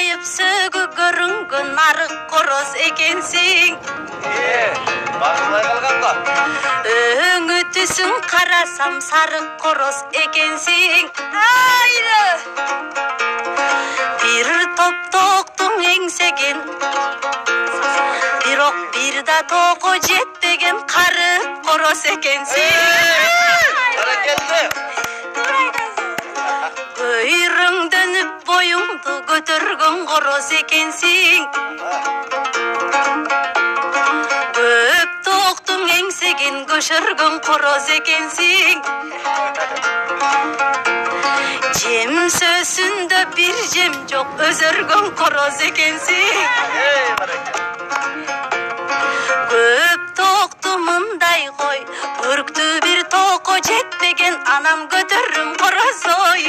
жайып сөгү көрүнгөн арык короз экенсиң. Багылай калганга. Өңү түсүң карасам сарык короз экенсиң. Айры. Бир топ токтуң эңсеген, бирок бир да токо жетпеген карык короз экенсиң. Баракелде. Бөйрөң дөнүп боюңду көтөргөн короз экенсиң. Көп токтуң эңсеген көшөргөн короз экенсиң. Жем сөзүндө бир жем жок өзөргөн короз экенсиң. Көп токту мындай кой, өрктү бир токо жетпеген анам көтөрүм короз ой.